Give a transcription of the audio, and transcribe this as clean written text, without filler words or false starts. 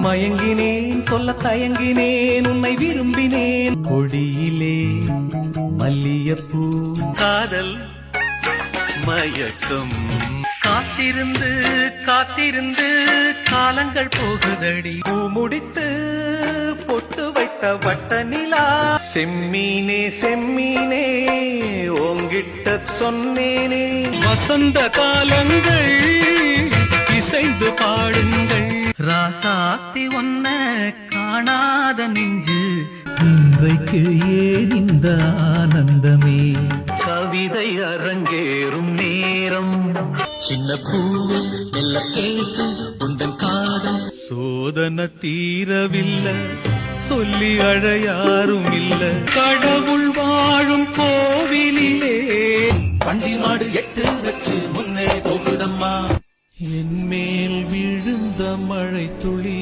மயங்கினேன் சொல்ல தயங்கினேன் உன்னை விரும்பினேன் கொடியிலே மல்லியப்பூ காதல் மயக்கம் காத்திருந்து காத்திருந்து காலங்கள் போகுதடி பூ முடித்து பொட்டு வைத்த வட்ட நிலா செம்மீனே செம்மீனே ஓங்கிட்ட சொன்னேனே வசந்த காலங்கள் இசைந்து பாடுங்கள் ராசாத்தி ஒன்ன காணாத நெஞ்சு இன்றைக்கு ஏன் இந்த ஆனந்தமே கவிதை அரங்கேறும் நேரம் சின்ன பூவு மெல்ல பேசு உந்தன் காதல் சோதனை தீரவில்லை சொல்லி அழ யாரும் இல்ல கடவுள் வாழும் கோவிலிலே பண்டி மாடு எட்டு வச்சு முன்னே போகுதம்மா என் மேல் விழுந்த மழை துளி